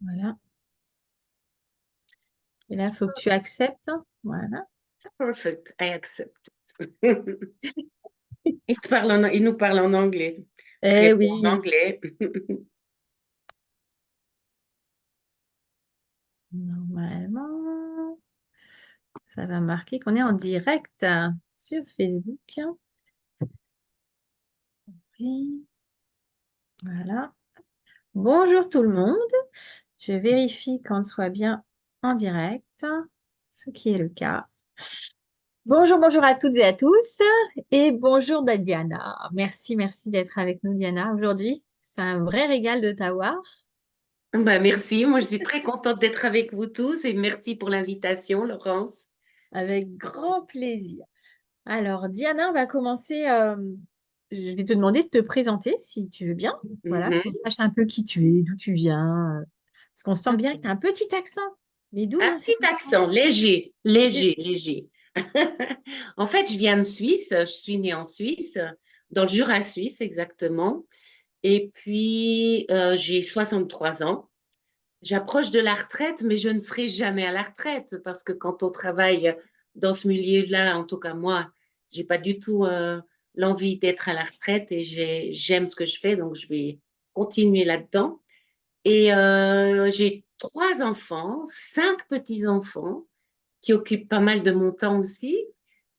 Voilà. Et là, il faut que tu acceptes. Voilà. Perfect, I accept it. Il nous parle en anglais. Très Eh bon en oui, anglais. normalement, ça va marquer qu'on est en direct sur Facebook. Oui, voilà. Bonjour tout le monde. Je vérifie qu'on soit bien en direct, ce qui est le cas. Bonjour, bonjour à toutes et à tous. Et bonjour Diana. Merci, merci d'être avec nous, Diana, aujourd'hui. C'est un vrai régal de t'avoir. Bah, merci, moi je suis très contente d'être avec vous tous et merci pour l'invitation, Laurence. Avec grand plaisir. Alors, Diana, on va commencer. Je vais te demander de te présenter, si tu veux bien. Voilà, qu'on Mhm. sache un peu qui tu es, d'où tu viens. Parce qu'on sent bien que tu as un petit accent. Mais d'où Un vient cet petit accent? accent, léger, léger, léger. En fait, je viens de Suisse, je suis née en Suisse, dans le Jura suisse exactement. Et puis, j'ai 63 ans. J'approche de la retraite, mais je ne serai jamais à la retraite parce que quand on travaille dans ce milieu-là, en tout cas moi, j'ai pas du tout l'envie d'être à la retraite et j'aime ce que je fais, donc je vais continuer là-dedans. Et j'ai 3 enfants, 5 petits-enfants qui occupent pas mal de mon temps aussi.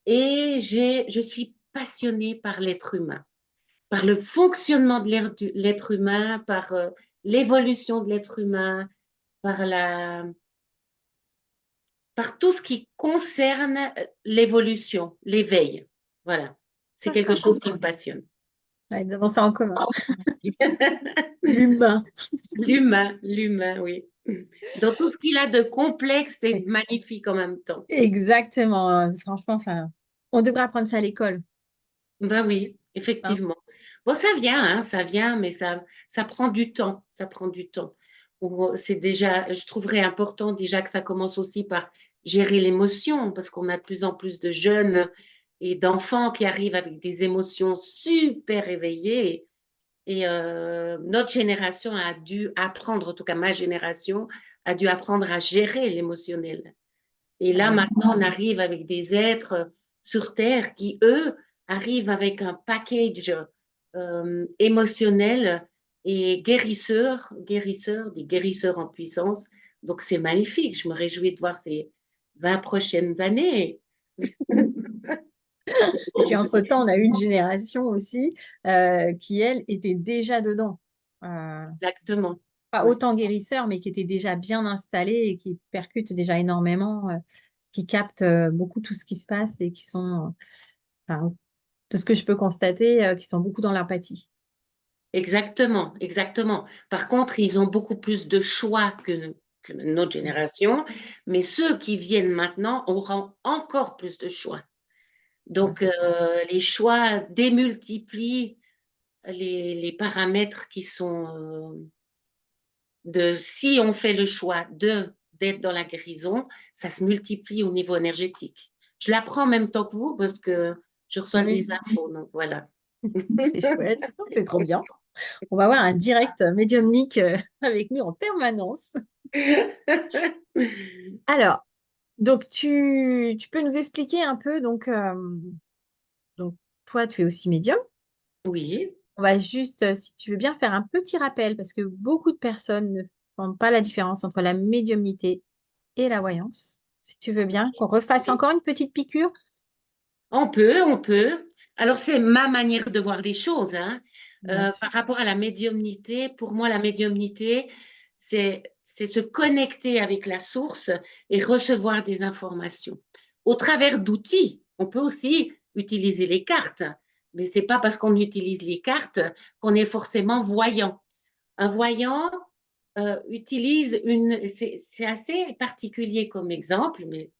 Et je suis passionnée par l'être humain, par le fonctionnement de l'être humain, par l'évolution de l'être humain, par par tout ce qui concerne l'évolution, l'éveil. Voilà, c'est quelque D'accord. chose qui me passionne. Ouais, nous avons ça en commun. L'humain. L'humain, oui. Dans tout ce qu'il a de complexe et de magnifique en même temps. Exactement. Franchement, enfin, on devrait apprendre ça à l'école, Ben oui, hein. effectivement. Bon, ça vient, mais ça prend du temps, ça prend du temps. C'est déjà, je trouverais important déjà que ça commence aussi par gérer l'émotion, parce qu'on a de plus en plus de jeunes et d'enfants qui arrivent avec des émotions super éveillées. Et notre génération a dû apprendre, en tout cas ma génération, a dû apprendre à gérer l'émotionnel. Et là, Ouais. maintenant, on arrive avec des êtres sur Terre qui, eux, arrivent avec un package émotionnel et des guérisseurs en puissance. Donc, c'est magnifique. Je me réjouis de voir ces 20 prochaines années. Et puis, entre-temps, on a eu une génération aussi qui, elle, était déjà dedans. Euh, Exactement. Pas Ouais. autant guérisseurs, mais qui étaient déjà bien installés et qui percutent déjà énormément, qui captent beaucoup tout ce qui se passe et qui sont, enfin, de ce que je peux constater, qui sont beaucoup dans l'empathie. Exactement, exactement. Par contre, ils ont beaucoup plus de choix que notre génération, mais ceux qui viennent maintenant auront encore plus de choix. Ouais, Donc, c'est clair. les choix démultiplient les paramètres qui sont si on fait le choix d'être dans la guérison, ça se multiplie au niveau énergétique. Je l'apprends en même temps que vous parce que je reçois Oui, des infos, donc voilà. c'est chouette, c'est trop bien. On va avoir un direct médiumnique avec nous en permanence. Alors, donc tu peux nous expliquer un peu, donc toi, tu es aussi médium. Oui, On va juste, si tu veux bien, faire un petit rappel, parce que beaucoup de personnes ne font pas la différence entre la médiumnité et la voyance. Si tu veux bien, qu'on refasse encore une petite piqûre. on peut, on peut. Alors, c'est ma manière de voir les choses, hein. Bien sûr. Par rapport à la médiumnité, pour moi, la médiumnité, c'est se connecter avec la source et recevoir des informations. Au travers d'outils, on peut aussi utiliser les cartes, mais c'est pas parce qu'on utilise les cartes qu'on est forcément voyant. Un voyant utilise c'est assez particulier comme exemple, mais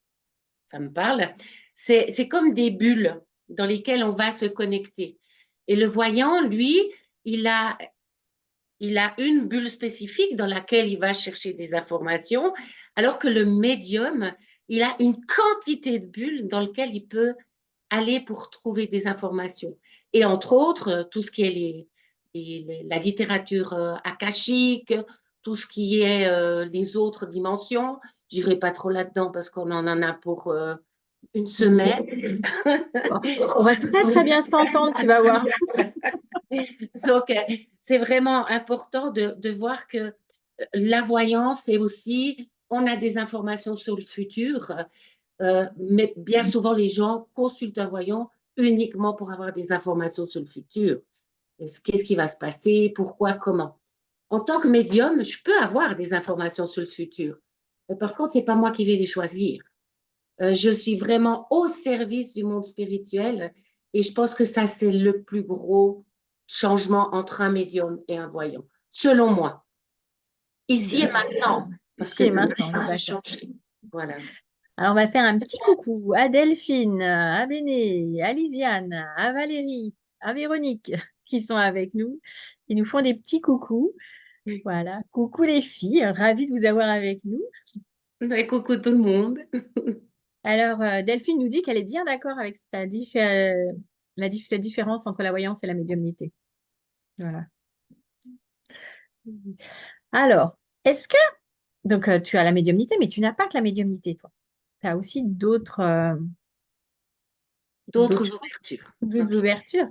ça me parle. C'est comme des bulles dans lesquelles on va se connecter. Et le voyant, lui, il a, il a une bulle spécifique dans laquelle il va chercher des informations, alors que le médium, il a une quantité de bulles dans lesquelles il peut aller pour trouver des informations. Et entre autres, tout ce qui est la littérature akashique, tout ce qui est les autres dimensions. J'irai pas trop là-dedans parce qu'on en a pour une semaine. Bon, on va très très bien s'entendre, tu vas voir. Donc, c'est vraiment important de voir que la voyance, c'est aussi, on a des informations sur le futur, mais bien souvent, les gens consultent un voyant uniquement pour avoir des informations sur le futur. Qu'est-ce qui va se passer, pourquoi, comment. En tant que médium, je peux avoir des informations sur le futur. Par contre, c'est pas moi qui vais les choisir. Je suis vraiment au service du monde spirituel et je pense que ça, c'est le plus gros changement entre un médium et un voyant, selon moi. Ici et maintenant, parce que Ici et demain, maintenant, ça peut d'accord. changer. Voilà. Alors, on va faire un petit coucou à Delphine, à Béné, à Lisiane, à Valérie, à Véronique qui sont avec nous. Ils nous font des petits coucous. Voilà. Coucou les filles, ravie de vous avoir avec nous. Coucou tout le monde. Alors, Delphine nous dit qu'elle est bien d'accord avec cette différence entre la voyance et la médiumnité. Voilà. Alors, est-ce que... Donc, tu as la médiumnité, mais tu n'as pas que la médiumnité, toi. Tu as aussi D'autres ouvertures. d'autres Ok. ouvertures.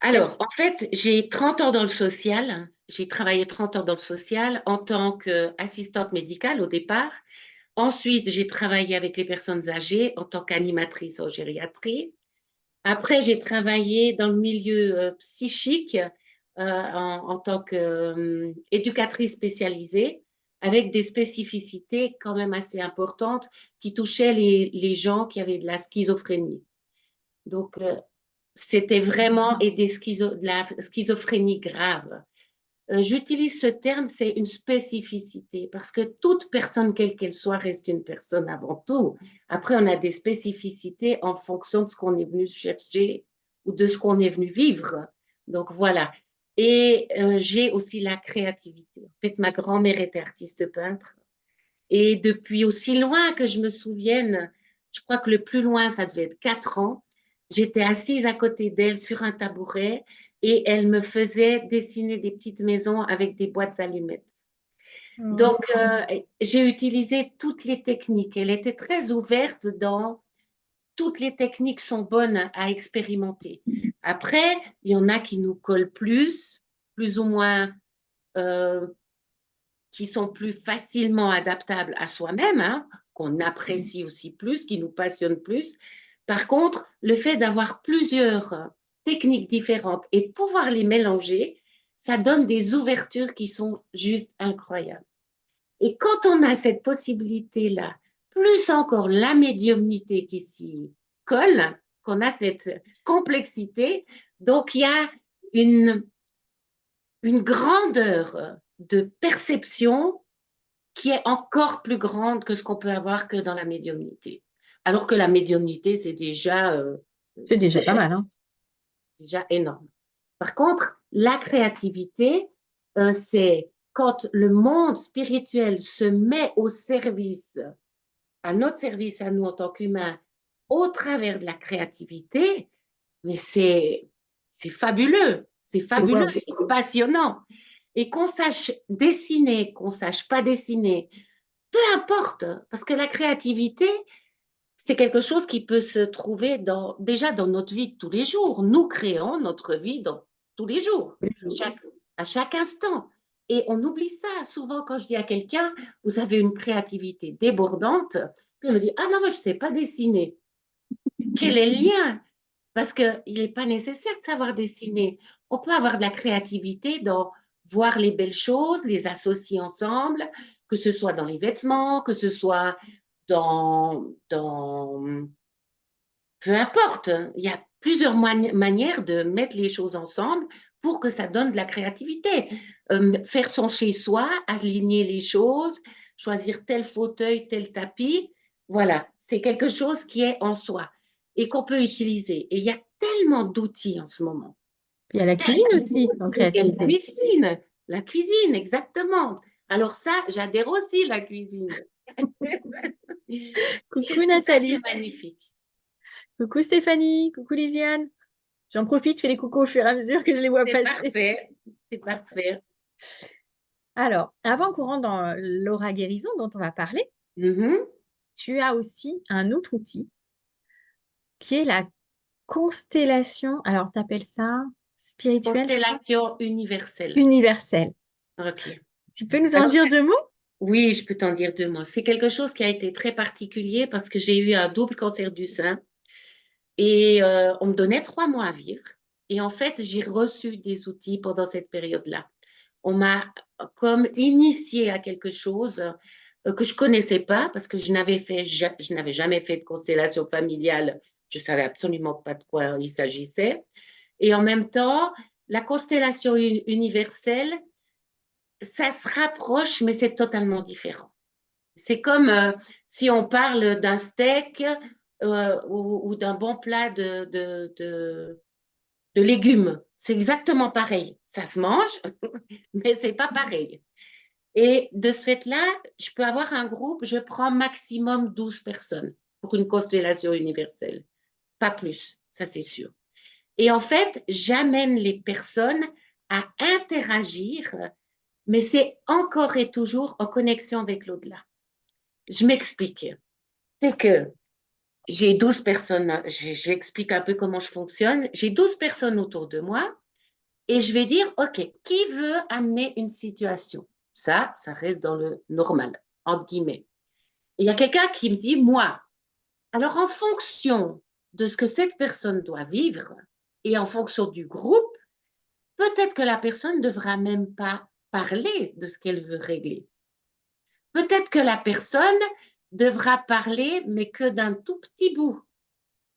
Alors, Qu'est-ce- en fait, j'ai 30 ans dans le social. J'ai travaillé 30 ans dans le social en tant qu'assistante médicale au départ. Ensuite, j'ai travaillé avec les personnes âgées en tant qu'animatrice en gériatrie. Après, j'ai travaillé dans le milieu psychique en tant qu'éducatrice spécialisée avec des spécificités quand même assez importantes qui touchaient les gens qui avaient de la schizophrénie. Donc, c'était vraiment et de la schizophrénie grave. J'utilise ce terme, c'est une spécificité, parce que toute personne, quelle qu'elle soit, reste une personne avant tout. Après, on a des spécificités en fonction de ce qu'on est venu chercher ou de ce qu'on est venu vivre. Donc voilà. Et j'ai aussi la créativité. En fait, ma grand-mère était artiste peintre. Et depuis aussi loin que je me souvienne, je crois que le plus loin, ça devait être 4 ans, j'étais assise à côté d'elle sur un tabouret et elle me faisait dessiner des petites maisons avec des boîtes d'allumettes. Oh. Donc, j'ai utilisé toutes les techniques. Elle était très ouverte dans toutes les techniques sont bonnes à expérimenter. Après, il y en a qui nous collent plus ou moins euh, qui sont plus facilement adaptables à soi-même, hein, qu'on apprécie aussi plus, qui nous passionnent plus. Par contre, le fait d'avoir plusieurs techniques différentes et de pouvoir les mélanger, ça donne des ouvertures qui sont juste incroyables. Et quand on a cette possibilité-là, plus encore la médiumnité qui s'y colle, qu'on a cette complexité, donc il y a une, une grandeur de perception qui est encore plus grande que ce qu'on peut avoir que dans la médiumnité. Alors que la médiumnité, C'est c'est déjà pas mal, hein? déjà énorme. Par contre, la créativité, c'est quand le monde spirituel se met au service, à notre service, à nous en tant qu'humains, au travers de la créativité, mais c'est C'est fabuleux, waouh. c'est passionnant. Et qu'on sache dessiner, qu'on sache pas dessiner, peu importe, parce que la créativité, c'est quelque chose qui peut se trouver déjà dans notre vie de tous les jours. Nous créons notre vie dans, tous les jours, chaque, à chaque instant. Et on oublie ça. Souvent, quand je dis à quelqu'un, vous avez une créativité débordante, puis on me dit, ah non, moi, je ne sais pas dessiner. Quel est le lien? Parce qu'il n'est pas nécessaire de savoir dessiner. On peut avoir de la créativité dans voir les belles choses, les associer ensemble, que ce soit dans les vêtements, que ce soit dans peu importe. Il y a plusieurs manières de mettre les choses ensemble pour que ça donne de la créativité. Faire son chez-soi, aligner les choses, choisir tel fauteuil, tel tapis, voilà, c'est quelque chose qui est en soi et qu'on peut utiliser. Et il y a tellement d'outils en ce moment. Il y a la cuisine aussi en Il y a créativité. la cuisine, exactement. Alors ça, j'adhère aussi la cuisine. Coucou C'est ça qui Nathalie. est magnifique. Coucou Stéphanie. Coucou Lisiane. J'en profite, je fais les coucous au fur et à mesure que je les vois C'est passer. parfait. C'est parfait. Alors, avant qu'on rentre dans l'aura guérison dont on va parler, Mhm. tu as aussi un autre outil qui est la constellation. Alors, tu appelles ça spirituelle, je crois, Constellation universelle. universelle. OK. Tu peux nous en Alors, dire deux mots? oui, je peux t'en dire deux mots. C'est quelque chose qui a été très particulier parce que j'ai eu un double cancer du sein et on me donnait 3 mois à vivre. Et en fait, j'ai reçu des outils pendant cette période-là. On m'a comme initié à quelque chose que je connaissais pas parce que je n'avais jamais fait de constellation familiale. Je savais absolument pas de quoi il s'agissait. Et en même temps, la constellation universelle, ça se rapproche, mais c'est totalement différent. C'est comme si on parle d'un steak ou d'un bon plat de légumes. C'est exactement pareil. Ça se mange, mais c'est pas pareil. Et de ce fait-là, je peux avoir un groupe, je prends maximum 12 personnes pour une constellation universelle. Pas plus, ça c'est sûr. Et en fait, j'amène les personnes à interagir, mais c'est encore et toujours en connexion avec l'au-delà. Je m'explique. C'est que j'ai 12 personnes, j'explique un peu comment je fonctionne. J'ai 12 personnes autour de moi et je vais dire, OK, qui veut amener une situation? Ça reste dans le normal, entre guillemets. Et il y a quelqu'un qui me dit, moi. Alors, en fonction de ce que cette personne doit vivre et en fonction du groupe, peut-être que la personne ne devra même pas parler de ce qu'elle veut régler. Peut-être que la personne devra parler, mais que d'un tout petit bout.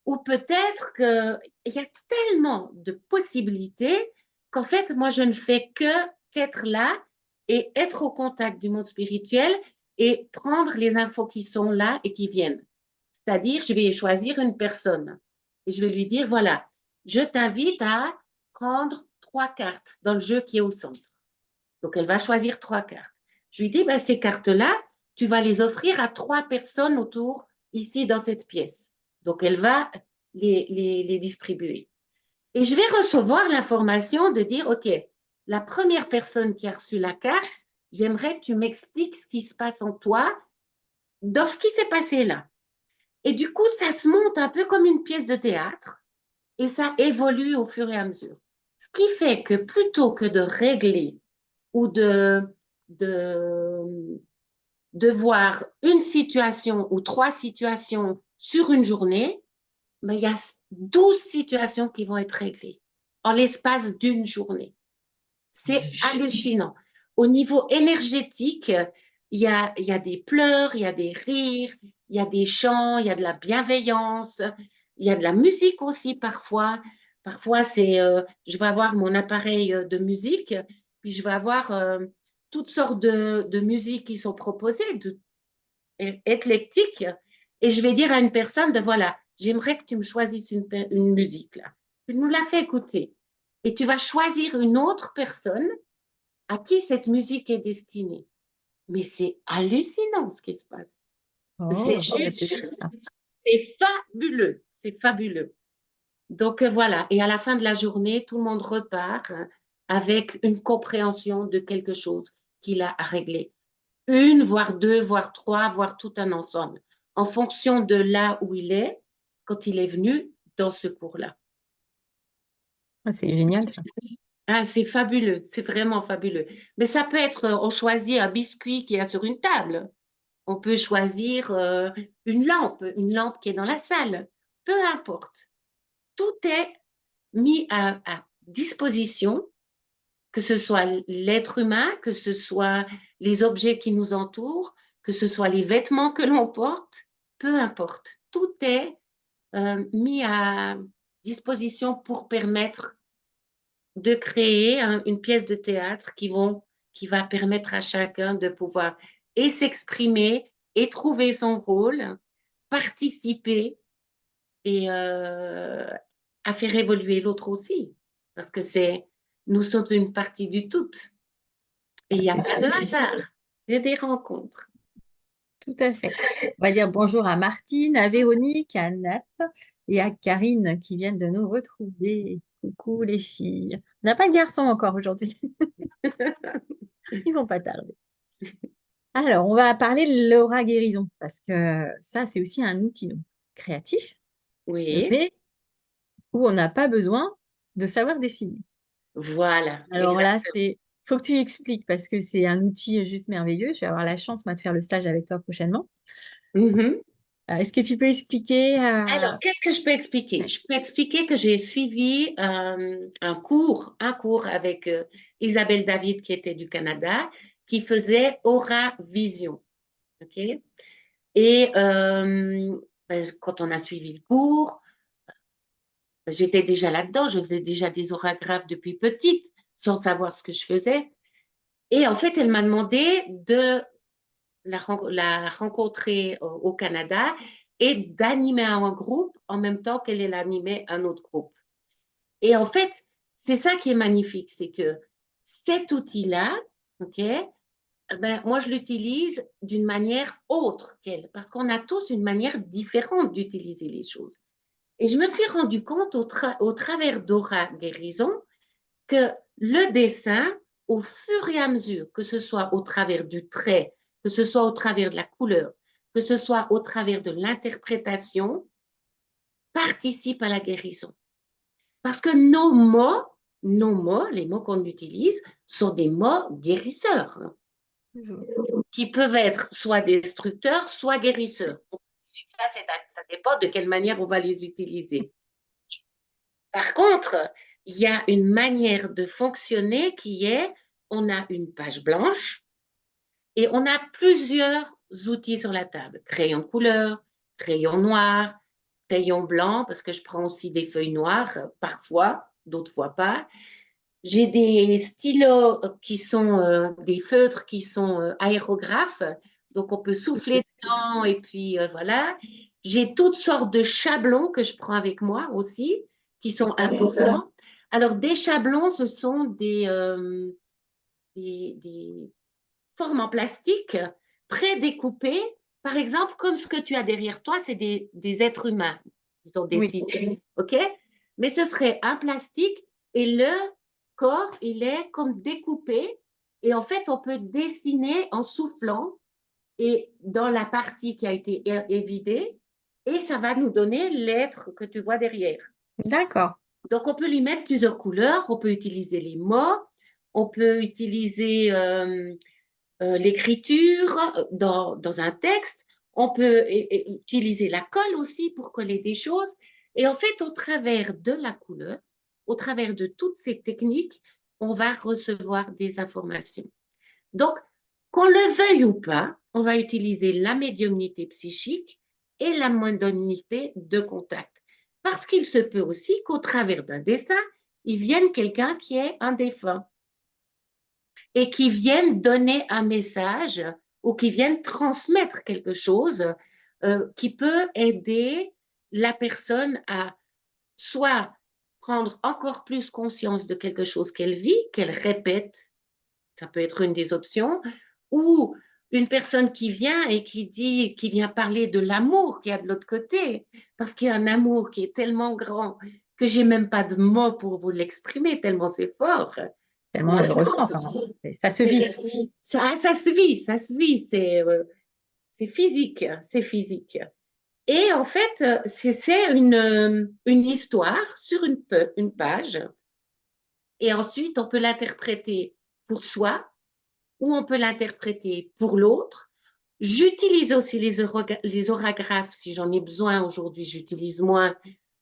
Ou peut-être qu'il y a tellement de possibilités qu'en fait, moi, je ne fais que qu'être là et être au contact du monde spirituel et prendre les infos qui sont là et qui viennent. C'est-à-dire, je vais choisir une personne et je vais lui dire, voilà, je t'invite à prendre 3 cartes dans le jeu qui est au centre. Donc, elle va choisir 3 cartes. Je lui dis, ben, ces cartes-là, tu vas les offrir à 3 personnes autour, ici, dans cette pièce. Donc, elle va les distribuer. Et je vais recevoir l'information de dire, OK, la première personne qui a reçu la carte, j'aimerais que tu m'expliques ce qui se passe en toi dans ce qui s'est passé là. Et du coup, ça se monte un peu comme une pièce de théâtre et ça évolue au fur et à mesure. Ce qui fait que plutôt que de régler ou de, de voir une situation ou 3 situations sur une journée, mais il y a 12 situations qui vont être réglées en l'espace d'une journée. C'est hallucinant. Au niveau énergétique, il y a des pleurs, il y a des rires, il y a des chants, il y a de la bienveillance, il y a de la musique aussi parfois. Parfois, je vais avoir mon appareil de musique, puis je vais avoir toutes sortes de musiques qui sont proposées, éclectiques, et je vais dire à une personne de voilà, j'aimerais que tu me choisisses une musique là. Tu nous la fais écouter. Et tu vas choisir une autre personne à qui cette musique est destinée. Mais c'est hallucinant ce qui se passe. C'est Oh, bah, c'est juste, chouette, ça. c'est fabuleux, c'est fabuleux. Donc voilà, et à la fin de la journée, tout le monde repart avec une compréhension de quelque chose qu'il a à régler. Une, voire deux, voire trois, voire tout un ensemble, en fonction de là où il est quand il est venu dans ce cours-là. Ah, c'est génial, ça. Ah, c'est fabuleux, c'est vraiment fabuleux. Mais ça peut être, on choisit un biscuit qui est sur une table. On peut choisir une lampe qui est dans la salle. Peu importe. Tout est mis à disposition, que ce soit l'être humain, que ce soit les objets qui nous entourent, que ce soit les vêtements que l'on porte, peu importe. Tout est mis à disposition pour permettre de créer une pièce de théâtre qui va permettre à chacun de pouvoir et s'exprimer et trouver son rôle, participer et à faire évoluer l'autre aussi. Parce que nous sommes une partie du tout. Et Ah, il y a c'est pas de super. hasard, il y a des rencontres. Tout à fait. On va dire bonjour à Martine, à Véronique, à Nat et à Karine qui viennent de nous retrouver. Coucou les filles. On n'a pas de garçon encore aujourd'hui. Ils vont pas tarder. Alors, on va parler de l'aura guérison parce que ça, c'est aussi un outil donc, créatif, Oui, mais où on n'a pas besoin de savoir dessiner. voilà, Alors là, exactement. faut que tu expliques parce que c'est un outil juste merveilleux. Je vais avoir la chance, moi, de faire le stage avec toi prochainement. Mhm. Est-ce que tu peux expliquer Alors, qu'est-ce que je peux expliquer? Je peux expliquer que j'ai suivi un cours avec Isabelle David, qui était du Canada, qui faisait Aura Vision. OK? Et ben, quand on a suivi le cours, j'étais déjà là-dedans, je faisais déjà des orographes depuis petite, sans savoir ce que je faisais. Et en fait, elle m'a demandé de la rencontrer au Canada et d'animer un groupe en même temps qu'elle animait un autre groupe. Et en fait, c'est ça qui est magnifique, c'est que cet outil-là, ok, ben, moi je l'utilise d'une manière autre qu'elle, parce qu'on a tous une manière différente d'utiliser les choses. Et je me suis rendu compte au travers d'Aura Guérison que le dessin, au fur et à mesure, que ce soit au travers du trait, que ce soit au travers de la couleur, que ce soit au travers de l'interprétation, participe à la guérison. Parce que nos mots, les mots qu'on utilise, sont des mots guérisseurs, hein, qui peuvent être soit destructeurs, soit guérisseurs. Ça dépend de quelle manière on va les utiliser. Par contre, il y a une manière de fonctionner qui est, on a une page blanche et on a plusieurs outils sur la table. Crayon couleur, crayon noir, crayon blanc, parce que je prends aussi des feuilles noires parfois, d'autres fois pas. J'ai des stylos qui sont des feutres qui sont aérographes, donc on peut souffler dedans et puis voilà. J'ai toutes sortes de chablons que je prends avec moi aussi, qui sont importants. Alors des chablons, ce sont des formes en plastique prédécoupées. Par exemple, comme ce que tu as derrière toi, c'est des êtres humains qui sont Oui, dessinés, ok? Mais ce serait un plastique et le corps, il est comme découpé. Et en fait, on peut dessiner en soufflant et dans la partie qui a été évidée, et ça va nous donner l'être que tu vois derrière. d'accord. Donc, on peut lui mettre plusieurs couleurs, on peut utiliser les mots, on peut utiliser l'écriture dans un texte. On peut utiliser la colle aussi pour coller des choses. Et en fait, au travers de la couleur, au travers de toutes ces techniques, on va recevoir des informations. Donc, qu'on le veuille ou pas, on va utiliser la médiumnité psychique et la médiumnité de contact. Parce qu'il se peut aussi qu'au travers d'un dessin, il vienne quelqu'un qui est un défunt et qui viennent donner un message ou qui viennent transmettre quelque chose qui peut aider la personne à soit prendre encore plus conscience de quelque chose qu'elle vit, qu'elle répète, ça peut être une des options, ou une personne qui vient et qui dit, qui vient parler de l'amour qu'il y a de l'autre côté, parce qu'il y a un amour qui est tellement grand que j'ai même pas de mots pour vous l'exprimer, tellement c'est fort. Tellement on le ressent quand même. Ça se vit. Ça se vit, c'est physique, c'est physique. Et en fait, c'est une histoire sur une page, et ensuite on peut l'interpréter pour soi ou on peut l'interpréter pour l'autre. J'utilise aussi les orographes si j'en ai besoin aujourd'hui, j'utilise moins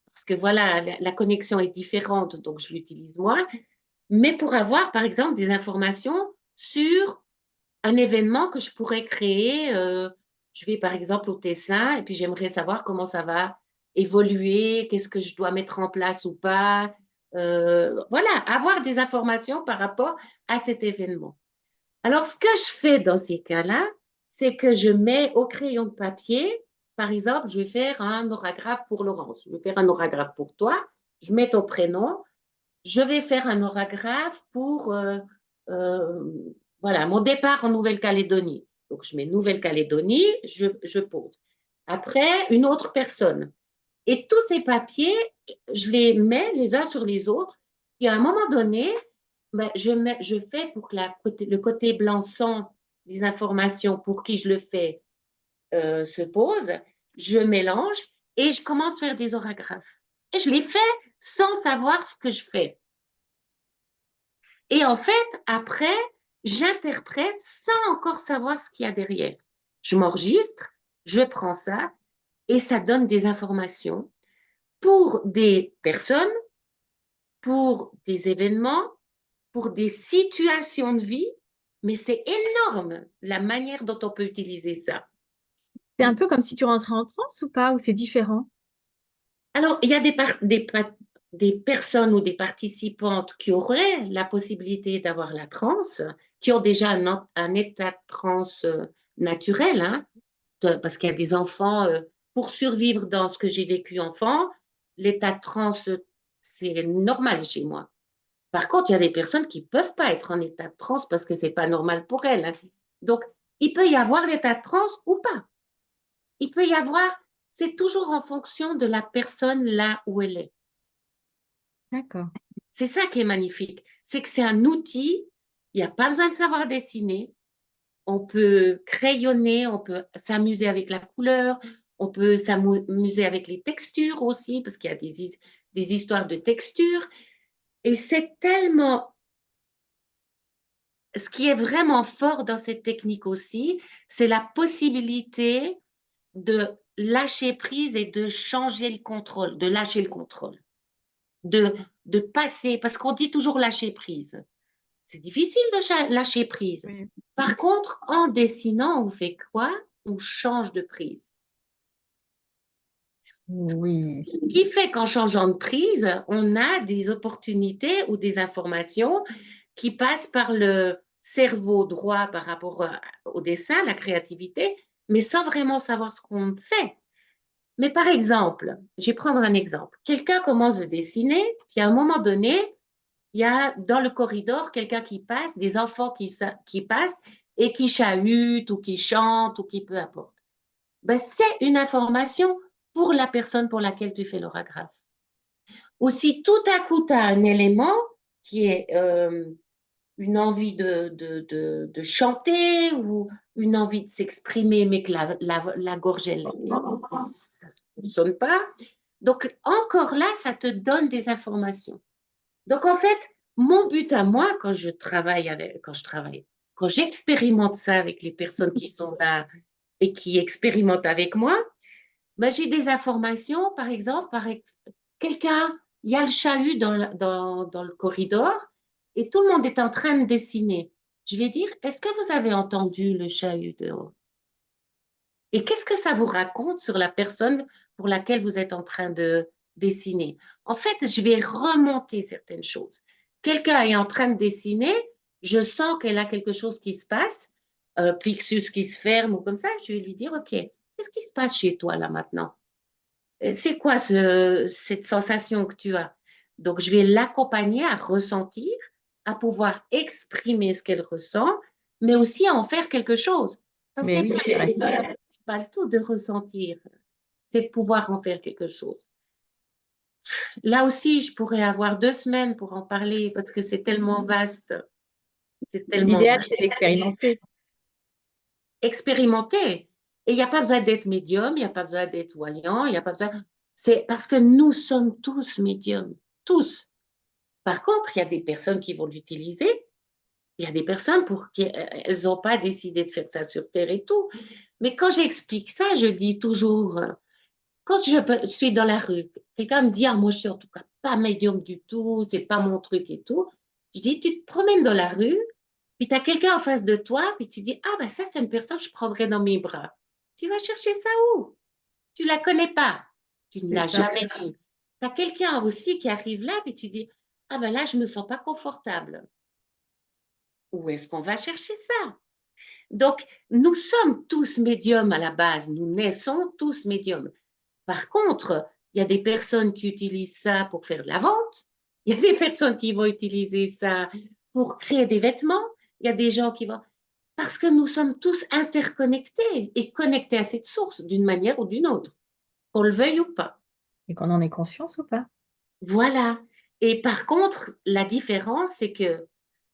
parce que voilà, la connexion est différente, donc je l'utilise moins. Mais pour avoir, par exemple, des informations sur un événement que je pourrais créer. Je vais par exemple au Tessin et puis j'aimerais savoir comment ça va évoluer, qu'est-ce que je dois mettre en place ou pas. Voilà, avoir des informations par rapport à cet événement. Alors, ce que je fais dans ces cas-là, c'est que je mets au crayon de papier, par exemple, je vais faire un orographe pour Laurence, je vais faire un orographe pour toi, je mets ton prénom, je vais faire un orographe pour euh, voilà, mon départ en Nouvelle-Calédonie. Donc, je mets Nouvelle-Calédonie, je pose. Après, une autre personne. Et tous ces papiers, je les mets les uns sur les autres. Et à un moment donné, ben, je fais pour que le côté blanc sans les informations pour qui je le fais se pose, je mélange et je commence à faire des orographes. Et je les fais sans savoir ce que je fais. Et en fait, après, j'interprète sans encore savoir ce qu'il y a derrière. Je m'enregistre, je prends ça et ça donne des informations pour des personnes, pour des événements, pour des situations de vie, mais c'est énorme la manière dont on peut utiliser ça. C'est un peu comme si tu rentrais en transe ou pas, ou c'est différent? Alors, il y a des personnes ou des participantes qui auraient la possibilité d'avoir la transe, qui ont déjà un état de transe naturel, hein, parce qu'il y a des enfants, pour survivre dans ce que j'ai vécu enfant, l'état de transe, c'est normal chez moi. Par contre, il y a des personnes qui ne peuvent pas être en état de transe parce que ce n'est pas normal pour elles, hein. Donc, il peut y avoir l'état de transe ou pas. Il peut y avoir, c'est toujours en fonction de la personne là où elle est. D'accord. C'est ça qui est magnifique. C'est que c'est un outil, il n'y a pas besoin de savoir dessiner. On peut crayonner, on peut s'amuser avec la couleur, on peut s'amuser avec les textures aussi, parce qu'il y a des histoires de textures. Et c'est tellement ce qui est vraiment fort dans cette technique aussi, c'est la possibilité de lâcher prise et de changer le contrôle, de lâcher le contrôle, de, de passer, parce qu'on dit toujours lâcher prise. C'est difficile de lâcher prise. Oui. Par contre, en dessinant, on fait quoi? On change de prise. Oui. Ce qui fait qu'en changeant de prise, on a des opportunités ou des informations qui passent par le cerveau droit par rapport au dessin, la créativité, mais sans vraiment savoir ce qu'on fait. Mais par exemple, je vais prendre un exemple. Quelqu'un commence à dessiner, puis à un moment donné, il y a dans le corridor quelqu'un qui passe, des enfants qui passent et qui chahutent ou qui chantent ou qui peu importe. Ben, c'est une information pour la personne pour laquelle tu fais l'orographe. Ou si tout à coup, tu as un élément qui est une envie de chanter ou une envie de s'exprimer, mais que la gorge, ça ne sonne pas. Donc, encore là, ça te donne des informations. Donc, en fait, mon but à moi, quand j'expérimente ça avec les personnes qui sont là et qui expérimentent avec moi, ben, j'ai des informations, par exemple, quelqu'un, il y a le chahut dans le corridor et tout le monde est en train de dessiner. Je vais dire, est-ce que vous avez entendu le chahut dehors? Et qu'est-ce que ça vous raconte sur la personne pour laquelle vous êtes en train de dessiner? En fait, je vais remonter certaines choses. Quelqu'un est en train de dessiner, je sens qu'elle a quelque chose qui se passe, plexus qui se ferme ou comme ça, je vais lui dire, OK, qu'est-ce qui se passe chez toi là maintenant? C'est quoi cette sensation que tu as? Donc, je vais l'accompagner à ressentir, à pouvoir exprimer ce qu'elle ressent, mais aussi à en faire quelque chose. Parce que Mais c'est oui, intéressant. pas le tout de ressentir, c'est de pouvoir en faire quelque chose. Là aussi, je pourrais avoir 2 semaines pour en parler parce que c'est tellement vaste. C'est tellement L'idéal, vaste. c'est d'expérimenter. Expérimenter. Et il n'y a pas besoin d'être médium, il n'y a pas besoin d'être voyant, il n'y a pas besoin. C'est parce que nous sommes tous médiums, tous. Par contre, il y a des personnes qui vont l'utiliser. Il y a des personnes pour qui elles n'ont pas décidé de faire ça sur Terre et tout. Mais quand j'explique ça, je dis toujours, quand je suis dans la rue, quelqu'un me dit, ah, moi je suis en tout cas pas médium du tout, c'est pas mon truc et tout. Je dis, tu te promènes dans la rue, puis tu as quelqu'un en face de toi, puis tu dis, ah ben ça c'est une personne que je prendrais dans mes bras. Tu vas chercher ça où? Tu la connais pas. Tu ne C'est l'as ça. jamais vue. Tu as quelqu'un aussi qui arrive là, puis tu dis, ah ben là je me sens pas confortable. Où est-ce qu'on va chercher ça? Donc, nous sommes tous médiums à la base. Nous naissons tous médiums. Par contre, il y a des personnes qui utilisent ça pour faire de la vente. Il y a des personnes qui vont utiliser ça pour créer des vêtements. Il y a des gens qui vont... Parce que nous sommes tous interconnectés et connectés à cette source d'une manière ou d'une autre, qu'on le veuille ou pas. Et qu'on en ait conscience ou pas? Voilà. Et par contre, la différence, c'est que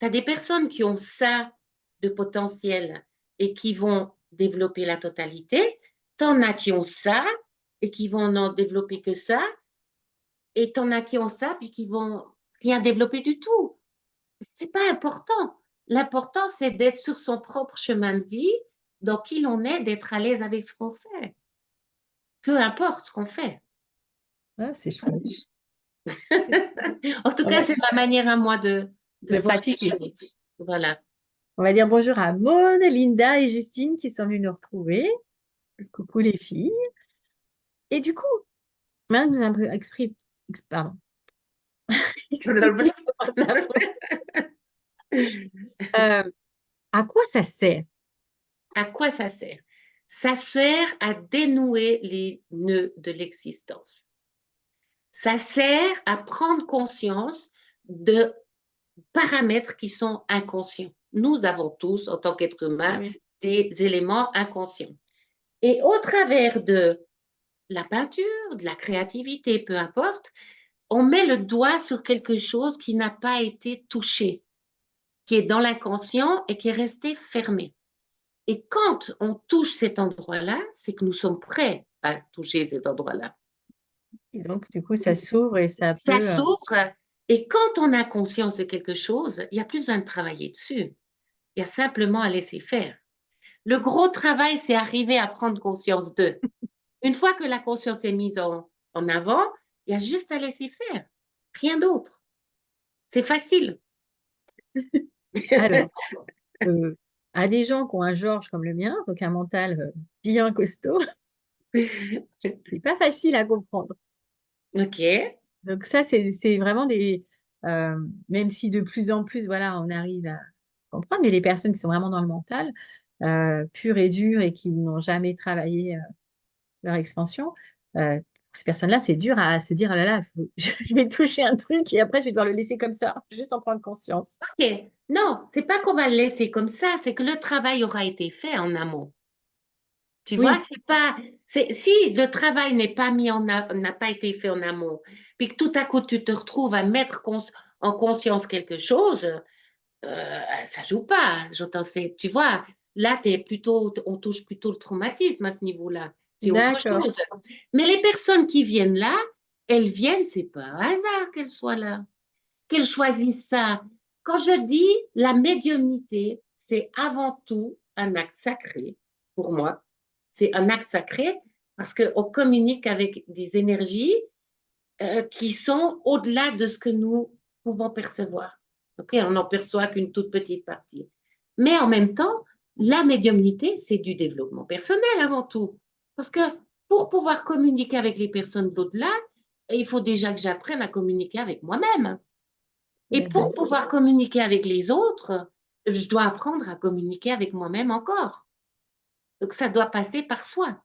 Tu as des personnes qui ont ça de potentiel et qui vont développer la totalité. Tu en as qui ont ça et qui vont n'en développer que ça. Et tu en as qui ont ça puis qui vont rien développer du tout. C'est pas important. L'important, c'est d'être sur son propre chemin de vie, dans qui l'on est, d'être à l'aise avec ce qu'on fait. Peu importe ce qu'on fait. Ah, c'est chouette. En tout On cas, va, c'est ma manière à moi de de voir les pratiquer. choses. Voilà. On va dire bonjour à Maud, Linda et Justine qui sont venues nous retrouver. Coucou les filles. Et du coup, maintenant que vous avez un peu pardon, expliqué comment ça euh, à quoi ça sert? À quoi ça sert? Ça sert à dénouer les nœuds de l'existence. Ça sert à prendre conscience de paramètres qui sont inconscients. Nous avons tous, en tant qu'être humain, Oui. des éléments inconscients. Et au travers de la peinture, de la créativité, peu importe, on met le doigt sur quelque chose qui n'a pas été touché, qui est dans l'inconscient et qui est resté fermé. Et quand on touche cet endroit-là, c'est que nous sommes prêts à toucher cet endroit-là. Et donc, du coup, ça s'ouvre et ça Ça peut. s'ouvre et quand on a conscience de quelque chose, il n'y a plus besoin de travailler dessus. Il y a simplement à laisser faire. Le gros travail, c'est arriver à prendre conscience d'eux. Une fois que la conscience est mise en avant, il y a juste à laisser faire. Rien d'autre. C'est facile. Alors, euh, à des gens qui ont un Georges comme le mien, donc un mental bien costaud, c'est pas facile à comprendre. OK. Donc ça, c'est vraiment euh, même si de plus en plus, voilà, on arrive à comprendre, mais les personnes qui sont vraiment dans le mental, pur et dur et qui n'ont jamais travaillé leur expansion, pour ces personnes-là, c'est dur à se dire, ah là là, je vais toucher un truc et après je vais devoir le laisser comme ça, juste en prendre conscience. OK. Non, c'est pas qu'on va le laisser comme ça, c'est que le travail aura été fait en amont. Tu vois, Oui, c'est pas, si le travail n'est pas n'a pas été fait en amont, puis que tout à coup tu te retrouves à mettre en conscience quelque chose, ça joue pas. Tu vois, là, on touche plutôt le traumatisme à ce niveau-là. C'est autre d'accord. chose. Mais les personnes qui viennent là, elles viennent, c'est pas un hasard qu'elles soient là, qu'elles choisissent ça. Quand je dis la médiumnité, c'est avant tout un acte sacré pour moi. C'est un acte sacré parce qu'on communique avec des énergies qui sont au-delà de ce que nous pouvons percevoir. Okay, on n'en perçoit qu'une toute petite partie. Mais en même temps, la médiumnité, c'est du développement personnel avant tout. Parce que pour pouvoir communiquer avec les personnes d'au-delà, il faut déjà que j'apprenne à communiquer avec moi-même. C'est Et la pour base. pouvoir communiquer avec les autres, je dois apprendre à communiquer avec moi-même encore. Donc ça doit passer par soi.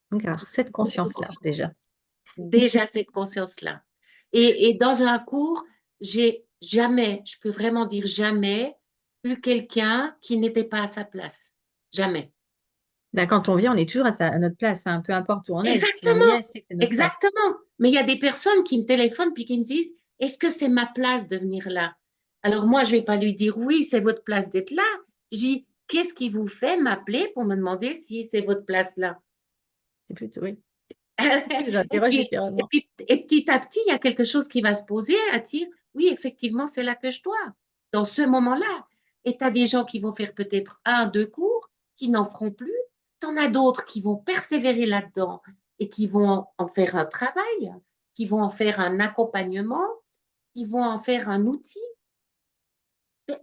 Donc, alors, cette conscience-là, déjà. Déjà cette conscience-là. Et dans un cours, j'ai jamais, je peux vraiment dire jamais, eu quelqu'un qui n'était pas à sa place. Jamais. Ben, quand on vient, on est toujours à notre place, enfin, peu importe où on est. Si on y Exactement, est, c'est que c'est notre place. exactement. Mais il y a des personnes qui me téléphonent puis qui me disent, est-ce que c'est ma place de venir là? Alors moi, je vais pas lui dire, oui, c'est votre place d'être là. Je dis, qu'est-ce qui vous fait m'appeler pour me demander si c'est votre place là? C'est plutôt, oui. Tu les Et interroges puis, différemment. et petit à petit, il y a quelque chose qui va se poser à dire, oui, effectivement, c'est là que je dois, dans ce moment-là. Et tu as des gens qui vont faire peut-être un, deux cours, qui n'en feront plus. Tu en as d'autres qui vont persévérer là-dedans et qui vont en faire un travail, qui vont en faire un accompagnement, qui vont en faire un outil.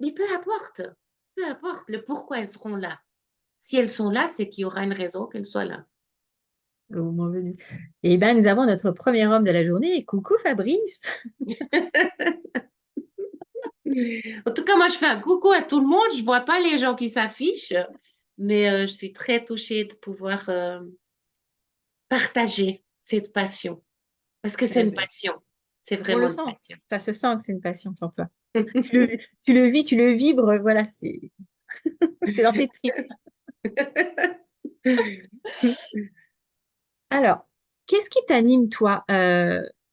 Mais peu importe le pourquoi elles seront là. Si elles sont là, c'est qu'il y aura une raison qu'elles soient là. Au moment venu. Et ben, nous avons notre premier homme de la journée. Coucou Fabrice. En tout cas, moi, je fais un coucou à tout le monde. Je ne vois pas les gens qui s'affichent, mais je suis très touchée de pouvoir partager cette passion. Parce que c'est Eh une ben, passion. C'est on vraiment le une sent. passion. Ça se sent que c'est une passion pour toi. Tu le vis, tu le vibres. Voilà, c'est dans tes tripes. Alors, qu'est-ce qui t'anime, toi,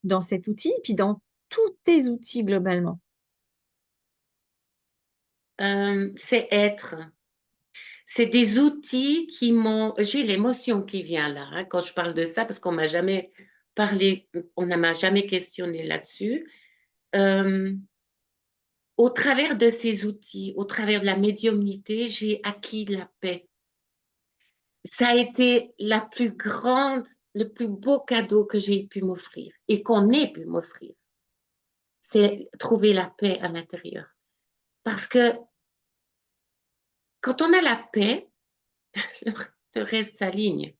dans cet outil, puis dans tous tes outils globalement? c'est être. C'est des outils qui m'ont... J'ai l'émotion qui vient là, hein, quand je parle de ça, parce qu'on m'a jamais parlé, on ne m'a jamais questionné là-dessus. Euh, Au travers de ces outils, au travers de la médiumnité, j'ai acquis la paix. Ça a été la plus grande, le plus beau cadeau que j'ai pu m'offrir et qu'on ait pu m'offrir. C'est trouver la paix à l'intérieur. Parce que quand on a la paix, le, le reste s'aligne.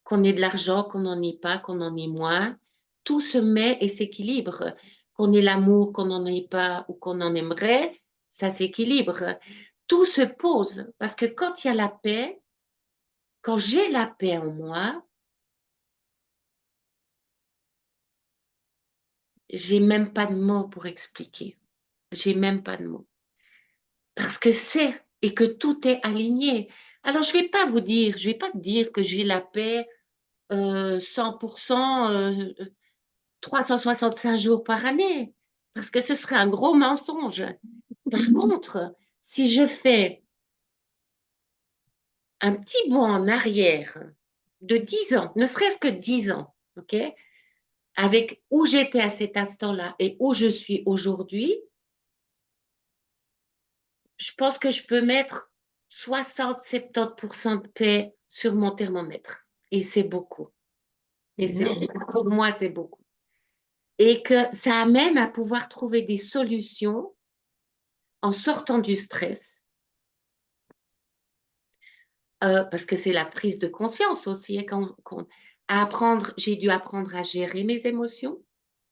Qu'on ait de l'argent, qu'on n'en ait pas, qu'on en ait moins, tout se met et s'équilibre. Qu'on ait l'amour, qu'on n'en ait pas ou qu'on en aimerait, ça s'équilibre. Tout se pose parce que quand il y a la paix, quand j'ai la paix en moi, j'ai même pas de mots pour expliquer. J'ai même pas de mots. Parce que c'est et que tout est aligné. Alors, je vais pas vous dire, je vais pas te dire que j'ai la paix 100%, 365 jours par année, parce que ce serait un gros mensonge. Par contre, si je fais un petit bond en arrière de 10 ans, ne serait-ce que 10 ans, ok, avec où j'étais à cet instant-là et où je suis aujourd'hui, je pense que je peux mettre 60-70% de paix sur mon thermomètre. Et c'est beaucoup. Et c'est, Génial. pour moi, c'est beaucoup. Et que ça amène à pouvoir trouver des solutions en sortant du stress, parce que c'est la prise de conscience aussi. Hein, à apprendre, j'ai dû apprendre à gérer mes émotions,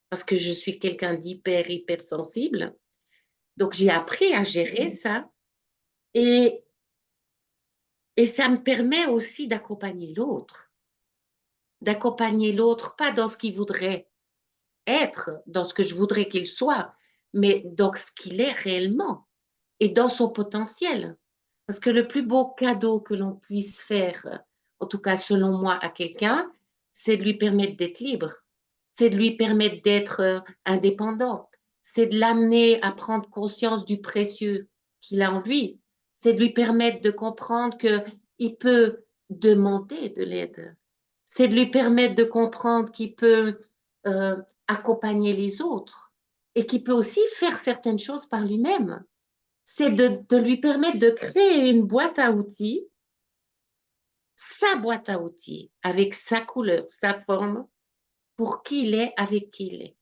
parce que je suis quelqu'un hypersensible. Donc, j'ai appris à gérer ça. Et, et ça me permet aussi d'accompagner l'autre, pas dans ce qu'il voudrait être, dans ce que je voudrais qu'il soit, mais dans ce qu'il est réellement et dans son potentiel. Parce que le plus beau cadeau que l'on puisse faire, en tout cas selon moi, à quelqu'un, c'est de lui permettre d'être libre, c'est de lui permettre d'être indépendant, c'est de l'amener à prendre conscience du précieux qu'il a en lui, c'est de lui permettre de comprendre qu'il peut demander de l'aide, c'est de lui permettre de comprendre qu'il peut euh, accompagner les autres et qu'il peut aussi faire certaines choses par lui-même. C'est de lui permettre de créer une boîte à outils, sa boîte à outils, avec sa couleur, sa forme, pour qui il est, avec qui il est.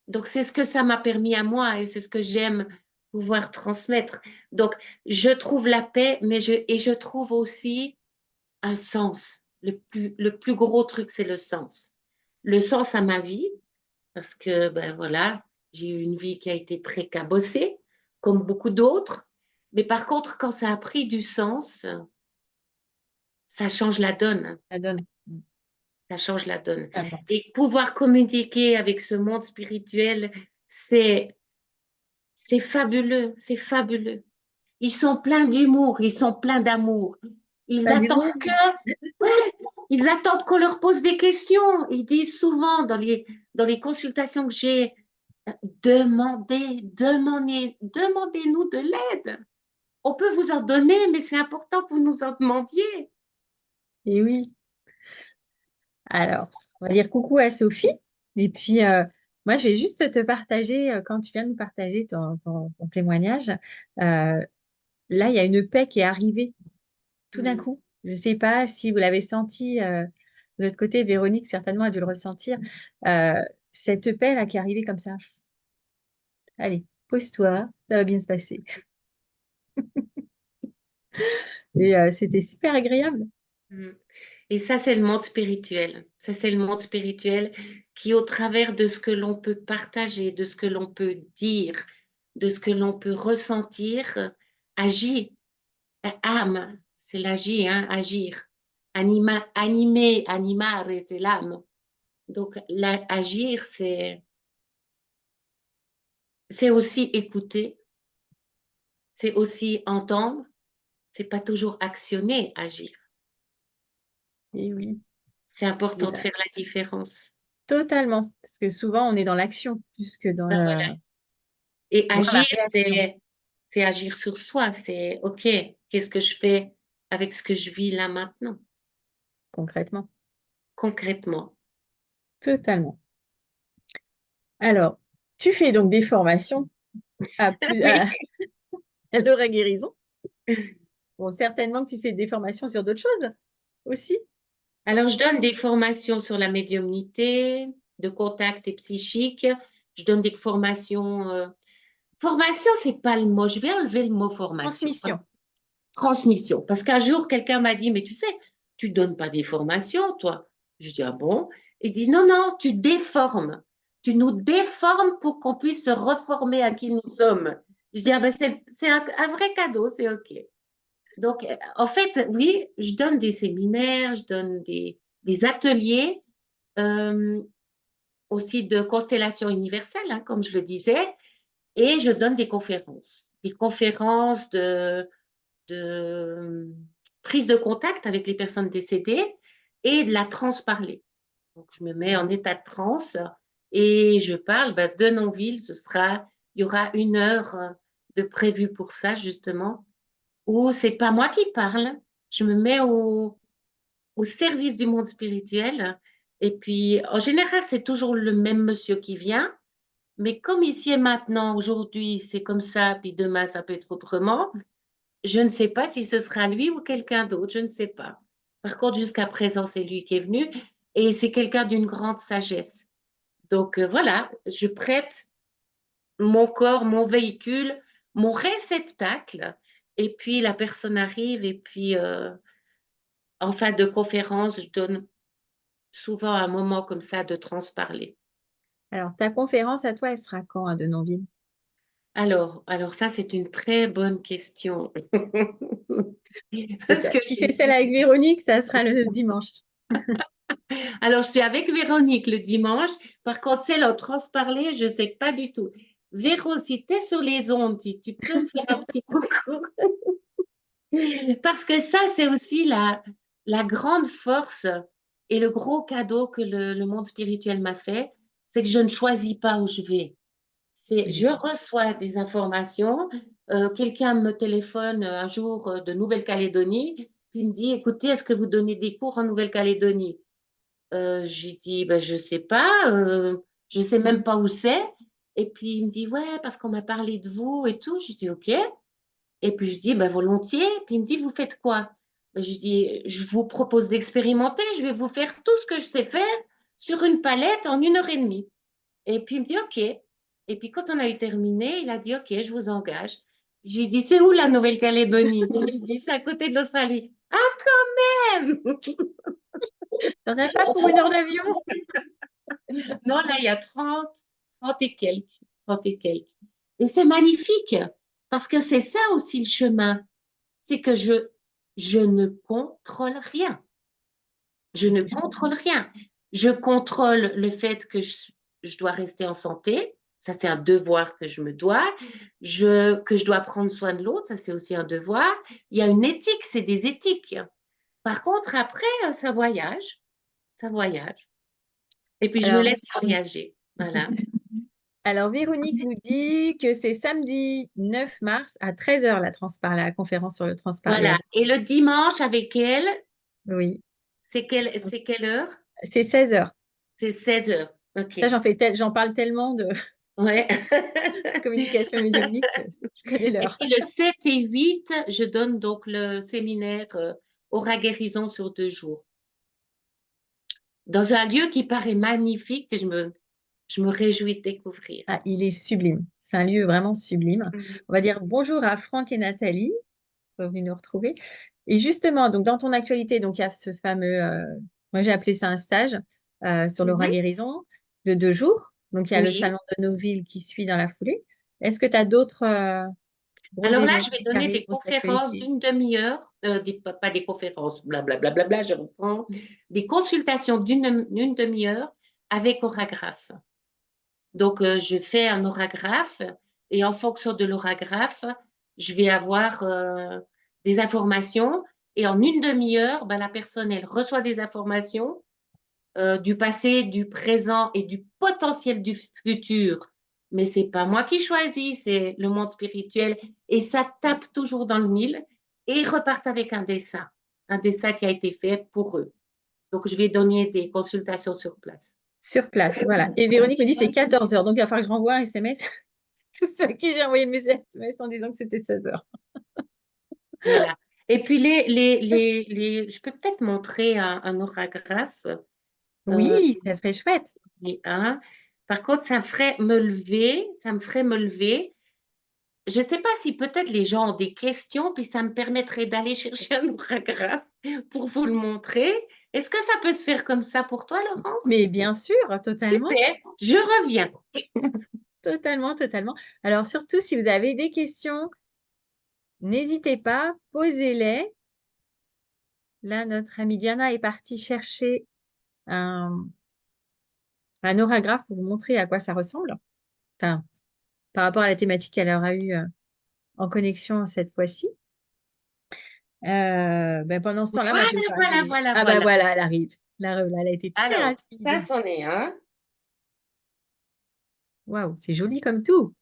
Donc, c'est ce que ça m'a permis à moi et c'est ce que j'aime pouvoir transmettre. Donc, je trouve la paix, et je trouve aussi un sens. Le plus gros truc, c'est le sens. Le sens à ma vie, parce que, ben voilà, j'ai eu une vie qui a été très cabossée, comme beaucoup d'autres. Mais par contre, quand ça a pris du sens, ça change la donne. Ça donne. Ça change la donne. Ah, ça. Et pouvoir communiquer avec ce monde spirituel, c'est, c'est fabuleux, c'est fabuleux. Ils sont pleins d'humour, ils sont pleins d'amour. Ils Pas du attendent monde. que, ouais, ils attendent qu'on leur pose des questions. Ils disent souvent dans les consultations que j'ai, demandez-nous de l'aide. On peut vous en donner, mais c'est important que vous nous en demandiez. Et oui. Alors, on va dire coucou à Sophie. Et puis, moi, je vais juste te partager, quand tu viens de nous partager ton témoignage, là, il y a une paix qui est arrivée tout d'un Mm. coup. Je ne sais pas si vous l'avez senti de l'autre côté. Véronique, certainement, a dû le ressentir. Euh, cette paix là qui est arrivée comme ça. Allez, pose-toi, ça va bien se passer. Et c'était super agréable. Mm. Et ça, c'est le monde spirituel. Ça, c'est le monde spirituel qui, au travers de ce que l'on peut partager, de ce que l'on peut dire, de ce que l'on peut ressentir, agit. Âme, c'est l'agir, hein, agir. Animer, animare, c'est l'âme. Donc, agir, c'est aussi écouter, c'est aussi entendre, c'est pas toujours actionner, agir. Et oui. C'est Et, important de faire la différence. totalement. Parce que souvent, on est dans l'action plus que dans Ben voilà. Et Voir la agir, réaction c'est agir sur soi. C'est OK, qu'est-ce que je fais avec ce que je vis là maintenant, concrètement. concrètement? Totalement. Alors, tu fais donc des formations Oui. à l'heure guérison. Bon, certainement que tu fais des formations sur d'autres choses aussi. Alors, je donne des formations sur la médiumnité, de contact et psychique. Je donne des formations. Formation, c'est pas le mot. Je vais enlever le mot formation. Transmission. Transmission. Parce qu'un jour, quelqu'un m'a dit, mais tu sais, tu donnes pas des formations, toi. Je dis, ah bon? Il dit, non, non, tu déformes. Tu nous déformes pour qu'on puisse se reformer à qui nous sommes. Je dis, ah ben c'est un vrai cadeau, c'est OK. Donc, en fait, oui, je donne des séminaires, je donne des ateliers, euh, aussi de constellation universelle, hein, comme je le disais, et je donne des conférences de prise de contact avec les personnes décédées et de la transe parlée. Donc, je me mets en état de transe et je parle de non-ville. Il y aura 1 heure de prévu pour ça, justement, où c'est pas moi qui parle. Je me mets au service du monde spirituel. Et puis, en général, c'est toujours le même monsieur qui vient. Mais comme ici et maintenant, aujourd'hui, c'est comme ça, puis demain, ça peut être autrement, je ne sais pas si ce sera lui ou quelqu'un d'autre, je ne sais pas. Par contre, jusqu'à présent, c'est lui qui est venu et c'est quelqu'un d'une grande sagesse. Donc voilà, je prête mon corps, mon véhicule, mon réceptacle, et puis la personne arrive, et puis en fin de conférence, je donne souvent un moment comme ça de transparler. Alors, ta conférence à toi, elle sera quand à Denonville? Alors ça, c'est une très bonne question. C'est Parce ça. que Si c'est celle avec Véronique, ça sera le dimanche. Alors, je suis avec Véronique le dimanche. Par contre, celle en transparler, je ne sais pas du tout. Véro, si tu es sur les ondes, si tu peux me faire un petit concours. Parce que ça, c'est aussi la grande force et le gros cadeau que le monde spirituel m'a fait, c'est que je ne choisis pas où je vais. Je reçois des informations. Quelqu'un me téléphone un jour de Nouvelle-Calédonie, puis me dit, écoutez, est-ce que vous donnez des cours en Nouvelle-Calédonie? J'ai dit, ben, je sais pas, je sais même pas où c'est. Et puis il me dit, ouais, parce qu'on m'a parlé de vous et tout. Je dis, ok. Et puis je dis, ben, volontiers. Puis il me dit, vous faites quoi? Ben, je dis, je vous propose d'expérimenter. Je vais vous faire tout ce que je sais faire sur une palette en 1 heure et demie. Et puis il me dit, ok. Et puis quand on a eu terminé, il a dit, ok, je vous engage. J'ai dit, c'est où la Nouvelle-Calédonie? Il me dit, c'est à côté de l'Australie. Ah, quand même! T'en as pas pour 1 heure d'avion? Non, là, il y a 30 et quelques, 30 et quelques. Et c'est magnifique, parce que c'est ça aussi le chemin, c'est que je ne contrôle rien. Je ne contrôle rien. Je contrôle le fait que je dois rester en santé. Ça, c'est un devoir que je me dois. Que je dois prendre soin de l'autre, ça, c'est aussi un devoir. Il y a une éthique, c'est des éthiques. Par contre, après, ça voyage. Ça voyage. Et puis, je me Alors, laisse voyager. Voilà. alors, Véronique nous dit que c'est samedi 9 mars à 13 heures la conférence sur le transparler. Voilà. Et le dimanche avec elle, Oui, c'est quelle heure? c'est 16 heures. C'est 16 heures. OK. Ça, j'en parle tellement de Ouais. communication médiumnique que je connais Et l'heure. puis le 7 et 8, je donne donc le séminaire Aura Guérison sur 2 jours. Dans un lieu qui paraît magnifique, que je me réjouis de découvrir. Ah, il est sublime. C'est un lieu vraiment sublime. Mhm. On va dire bonjour à Franck et Nathalie, qui sont venus nous retrouver. Et justement, donc dans ton actualité, donc il y a ce fameux, moi j'ai appelé ça un stage sur l'aura Mhm. guérison de 2 jours. Donc il y a le Oui. salon de nos villes qui suit dans la foulée. Est-ce que tu as d'autres gros Alors là, événements je vais qui donner arrivent, des grosses conférences actualités? d'1 demi-heure, pas des conférences, blablabla, bla, bla, bla, je reprends, des consultations d'une demi-heure avec orographe. Donc, je fais un orographe et en fonction de l'orographe, je vais avoir des informations et en 1 demi-heure, ben, la personne, elle reçoit des informations du passé, du présent et du potentiel du futur mais c'est pas moi qui choisis, c'est le monde spirituel. Et ça tape toujours dans le mille et ils repartent avec un dessin qui a été fait pour eux. Donc, je vais donner des consultations sur place. Sur place, voilà. Et Véronique me dit c'est 14 heures, donc il va falloir que je renvoie un SMS. Tout ça qui j'ai envoyé le message SMS en disant que c'était 16 heures. Voilà. Et puis, je peux peut-être montrer un orographe. Euh, Oui, ça serait chouette. Par contre, ça me ferait me lever. Je ne sais pas si peut-être les gens ont des questions, puis ça me permettrait d'aller chercher un orographe pour vous le montrer. Est-ce que ça peut se faire comme ça pour toi, Laurence? Mais bien sûr, totalement, Super, je reviens. totalement, totalement. Alors surtout, si vous avez des questions, n'hésitez pas, posez-les. Là, notre amie Diana est partie chercher un, un orographe pour vous montrer à quoi ça ressemble. Enfin, par rapport à la thématique qu'elle aura eue en connexion cette fois-ci. Ben, pendant ce temps-là, moi, Voilà, je vais voilà, parler. voilà, Ah ben voilà. voilà, elle arrive. Elle a été très Alors, ça, rapide. c'en est un. Waouh, c'est joli comme tout.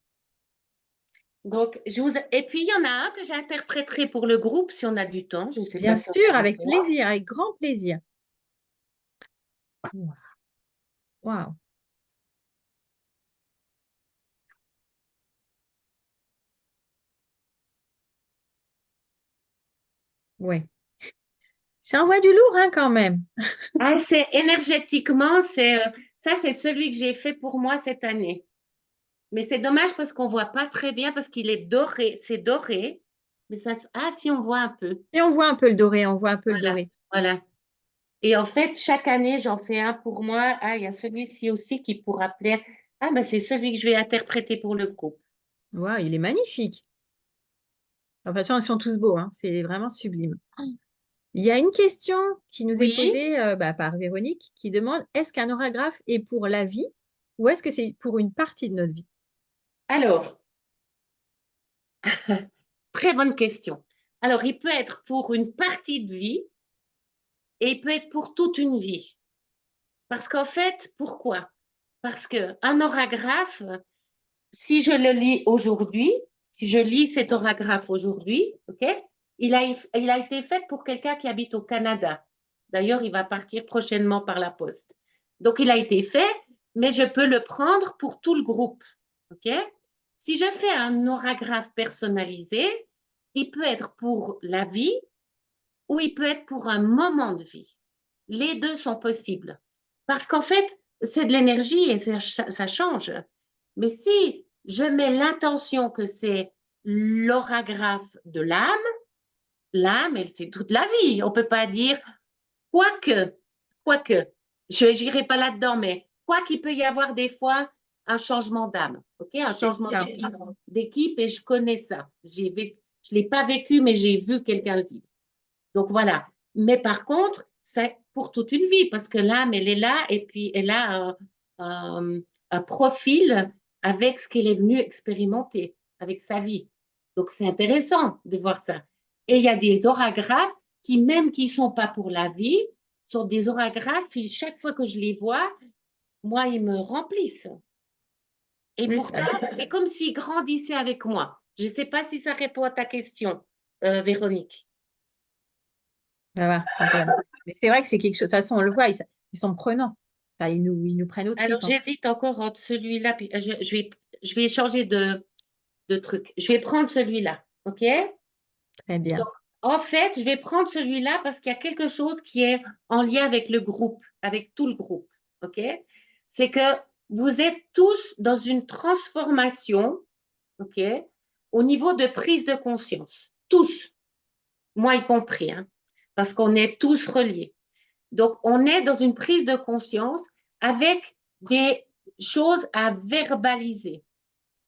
Donc, et puis, il y en a un que j'interpréterai pour le groupe si on a du temps. Je ne sais Bien pas si on a sûr, du avec temps. plaisir, avec grand plaisir. Waouh. Ouais. Ça envoie du lourd, hein, quand même. Ah, c'est énergétiquement, ça, c'est celui que j'ai fait pour moi cette année. Mais c'est dommage parce qu'on voit pas très bien parce qu'il est doré, c'est doré. Mais ah, si on voit un peu. Et on voit un peu le doré, on voit un peu le Voilà, doré. voilà. Et en fait, chaque année, j'en fais un pour moi. Ah, il y a celui-ci aussi qui pourra plaire. Ah, ben c'est celui que je vais interpréter pour le groupe. Waouh, il est magnifique. De toute façon, ils sont tous beaux, hein. C'est vraiment sublime. Il y a une question qui nous est Oui. posée par Véronique qui demande, est-ce qu'un orographe est pour la vie ou est-ce que c'est pour une partie de notre vie? Alors, très bonne question. Alors, il peut être pour une partie de vie et il peut être pour toute une vie. Parce qu'en fait, pourquoi? Parce qu'un orographe, si je le lis aujourd'hui, si je lis cet orographe aujourd'hui, ok, il a été fait pour quelqu'un qui habite au Canada. D'ailleurs, il va partir prochainement par la poste. Donc, il a été fait, mais je peux le prendre pour tout le groupe. Ok? Si je fais un orographe personnalisé, il peut être pour la vie ou il peut être pour un moment de vie. Les deux sont possibles. Parce qu'en fait, c'est de l'énergie et ça change. Mais si je mets l'intention que c'est l'orographe de l'âme, elle, c'est toute la vie. On ne peut pas dire, quoique, quoique, je n'irai pas là-dedans, mais quoi qu'il peut y avoir des fois un changement d'âme, ok, un C'est changement ça. d'équipe et je connais ça. Je ne l'ai pas vécu, mais j'ai vu quelqu'un le vivre. Donc voilà. Mais par contre, c'est pour toute une vie parce que l'âme, elle est là et puis elle a un profil avec ce qu'elle est venue expérimenter avec sa vie. Donc c'est intéressant de voir ça. Et il y a des orographes qui, même qui ne sont pas pour la vie, sont des orographes et chaque fois que je les vois, moi, ils me remplissent. Et Oui, pourtant, c'est comme s'ils grandissaient avec moi. Je ne sais pas si ça répond à ta question, Véronique. ça va, mais c'est vrai que c'est quelque chose. De toute façon, on le voit, ils sont prenants. Enfin, ils nous prennent au Alors, tripes, hein. j'hésite encore entre celui-là, puis je vais changer de truc. Je vais prendre celui-là, OK? Très bien. Donc, en fait, je vais prendre celui-là parce qu'il y a quelque chose qui est en lien avec le groupe, avec tout le groupe, OK? C'est que vous êtes tous dans une transformation, OK? Au niveau de prise de conscience. Tous, moi y compris, hein, parce qu'on est tous reliés. Donc, on est dans une prise de conscience avec des choses à verbaliser.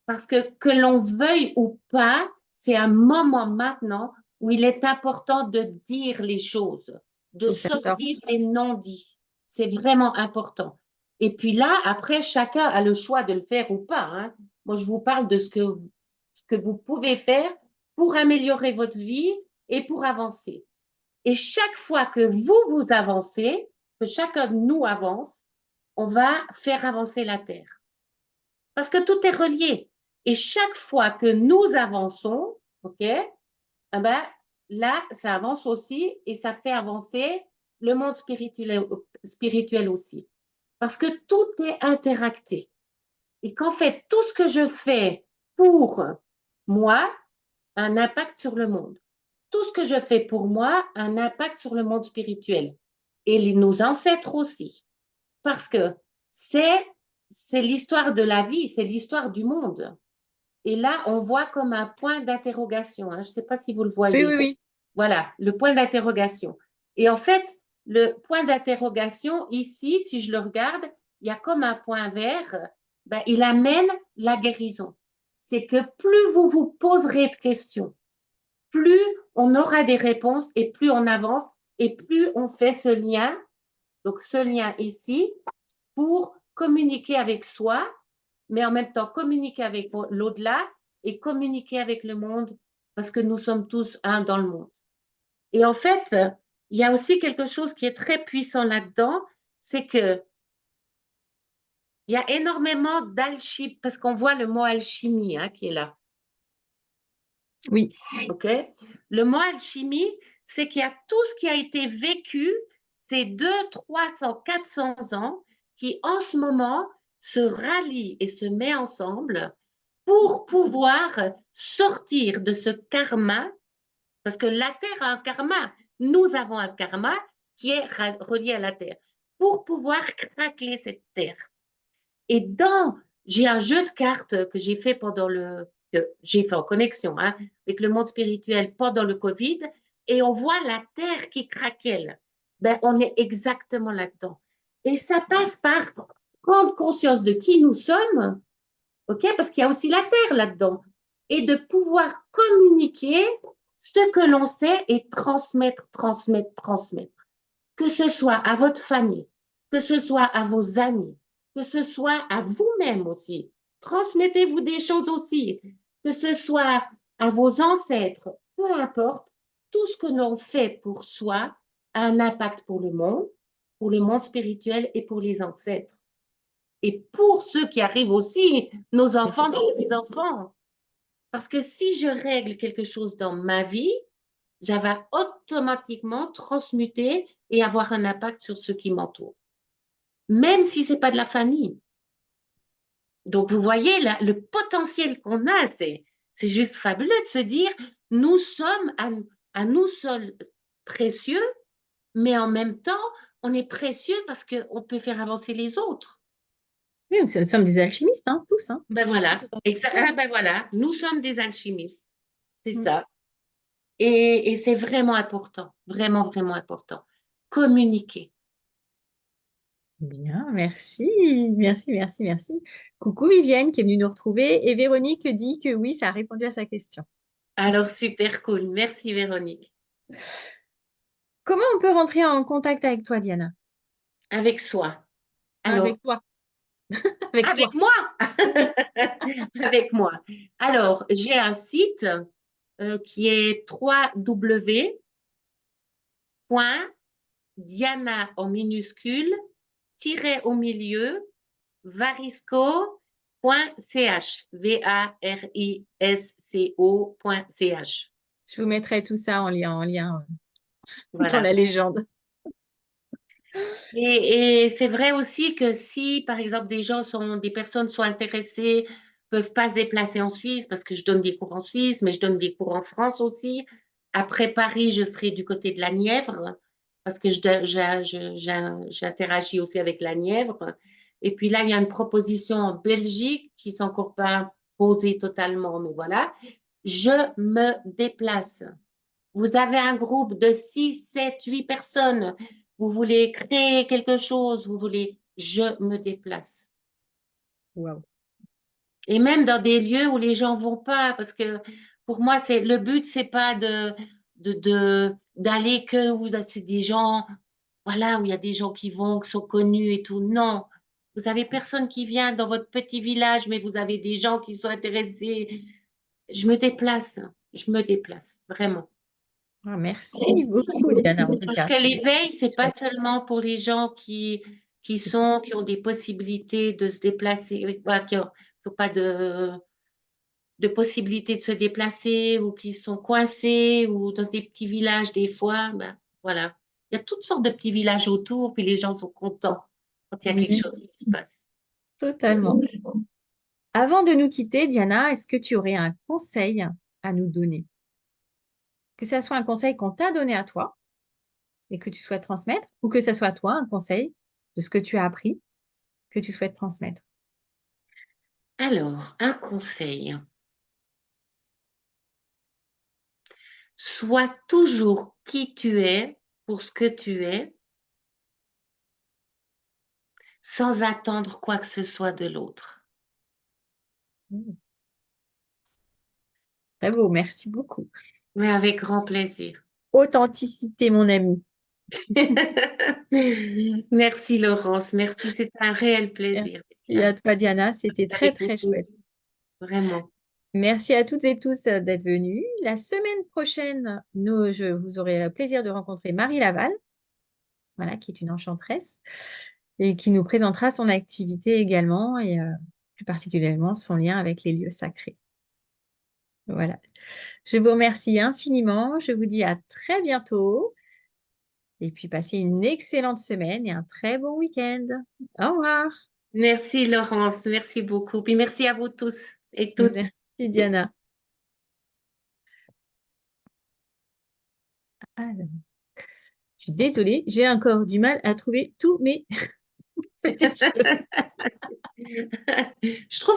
Parce que l'on veuille ou pas, c'est un moment maintenant où il est important de dire les choses, de Faut que ça sorte. sortir des non-dits. C'est vraiment important. Et puis là, après, chacun a le choix de le faire ou pas, hein. Moi, je vous parle de ce que vous pouvez faire pour améliorer votre vie et pour avancer. Et chaque fois que vous avancez, que chacun de nous avance, on va faire avancer la Terre. Parce que tout est relié. Et chaque fois que nous avançons, OK, eh ben, là, ça avance aussi et ça fait avancer le monde spirituel aussi. Parce que tout est interacté. Et qu'en fait, tout ce que je fais pour moi a un impact sur le monde. Tout ce que je fais pour moi a un impact sur le monde spirituel. Et nos ancêtres aussi. Parce que c'est, c'est l'histoire de la vie, c'est l'histoire du monde. Et là, on voit comme un point d'interrogation, hein. Je ne sais pas si vous le Oui, oui, voyez. oui. Voilà, le point d'interrogation. Et en fait, le point d'interrogation, ici, si je le regarde, il y a comme un point vert, ben, il amène la guérison. C'est que plus vous vous poserez de questions, plus on aura des réponses et plus on avance et plus on fait ce lien, donc ce lien ici, pour communiquer avec soi, mais en même temps communiquer avec l'au-delà et communiquer avec le monde parce que nous sommes tous un dans le monde. Et en fait, il y a aussi quelque chose qui est très puissant là-dedans, c'est que il y a énormément d'alchimie, parce qu'on voit le mot alchimie hein, qui est là. Oui. OK? Le mot alchimie, c'est qu'il y a tout ce qui a été vécu ces 200, 300, 400 ans qui en ce moment se rallie et se met ensemble pour pouvoir sortir de ce karma, parce que la Terre a un karma, nous avons un karma qui est relié à la Terre, pour pouvoir craquer cette Terre. Et j'ai un jeu de cartes que j'ai fait que j'ai fait en connexion hein, avec le monde spirituel pendant le Covid, et on voit la Terre qui craquelle. Ben, on est exactement là-dedans. Et ça passe par prendre conscience de qui nous sommes, ok? Parce qu'il y a aussi la terre là-dedans. Et de pouvoir communiquer ce que l'on sait et transmettre, transmettre, transmettre. Que ce soit à votre famille, que ce soit à vos amis, que ce soit à vous-même aussi. Transmettez-vous des choses aussi. Que ce soit à vos ancêtres, peu importe, tout ce que l'on fait pour soi a un impact pour le monde spirituel et pour les ancêtres. Et pour ceux qui arrivent aussi, nos enfants, nos petits-enfants. Parce que si je règle quelque chose dans ma vie, ça va automatiquement transmuter et avoir un impact sur ceux qui m'entourent. Même si ce n'est pas de la famille. Donc, vous voyez, là, le potentiel qu'on a, c'est juste fabuleux de se dire, nous sommes à nous seuls précieux, mais en même temps, on est précieux parce qu'on peut faire avancer les autres. Oui, nous sommes des alchimistes, hein, tous. Hein. Ben voilà, Ça. ben voilà, nous sommes des alchimistes, c'est Mm. ça. Et c'est vraiment important, vraiment, vraiment important. Communiquer. Bien, merci, merci, merci, merci. Coucou Vivienne qui est venue nous retrouver et Véronique dit que oui, ça a répondu à sa question. Alors, super cool. Merci, Véronique. Comment on peut rentrer en contact avec toi, Diana? Avec soi. Alors, Avec toi, avec avec toi. moi. Avec moi. Alors, j'ai un site qui est www.diana en minuscule, tiré au milieu, varisco.ch. varisco.ch. Je vous mettrai tout ça en lien dans Voilà. la légende. Et c'est vrai aussi que si, par exemple, des personnes sont intéressées, peuvent pas se déplacer en Suisse parce que je donne des cours en Suisse, mais je donne des cours en France aussi. Après Paris, je serai du côté de la Nièvre parce que j'interagis aussi avec la Nièvre. Et puis là, il y a une proposition en Belgique qui sont encore pas posée totalement, mais voilà. Je me déplace. Vous avez un groupe de 6, 7, 8 personnes. Vous voulez créer quelque chose, je me déplace. Waouh. Et même dans des lieux où les gens vont pas, parce que pour moi, le but, c'est pas d'aller que où c'est des gens, voilà, où il y a des gens qui vont, qui sont connus et tout. Non. Vous avez personne qui vient dans votre petit village, mais vous avez des gens qui sont intéressés. Je me déplace. Je me déplace, vraiment. Ah, merci beaucoup, Diana, en tout Parce cas. que l'éveil, c'est pas Chouette. seulement pour les gens qui ont des possibilités de se déplacer, voilà, n'ont pas de possibilité de se déplacer ou qui sont coincés ou dans des petits villages des fois, ben, voilà. Il y a toutes sortes de petits villages autour, puis les gens sont contents quand il y a quelque Oui, chose qui se passe. totalement. Avant de nous quitter, Diana, est-ce que tu aurais un conseil à nous donner? Que ce soit un conseil qu'on t'a donné à toi et que tu souhaites transmettre, ou que ce soit toi un conseil de ce que tu as appris que tu souhaites transmettre. Alors, un conseil. Sois toujours qui tu es pour ce que tu es, sans attendre quoi que ce soit de l'autre. Mmh. Très beau, merci beaucoup. Mais avec grand plaisir. Authenticité, mon ami. Merci Laurence, merci, c'est un réel plaisir d'être Merci là à toi, Diana. C'était très, avec vous très chouette. tous, vraiment. Merci à toutes et tous d'être venus. La semaine prochaine, je vous aurai le plaisir de rencontrer Marie Laval, voilà, qui est une enchanteresse et qui nous présentera son activité également et plus particulièrement son lien avec les lieux sacrés. Voilà. Je vous remercie infiniment. Je vous dis à très bientôt et puis passez une excellente semaine et un très bon week-end. Au revoir. Merci Laurence, merci beaucoup. Puis merci à vous tous et toutes. Merci, Diana. Alors, je suis désolée, j'ai encore du mal à trouver tous mes petites choses. Je trouve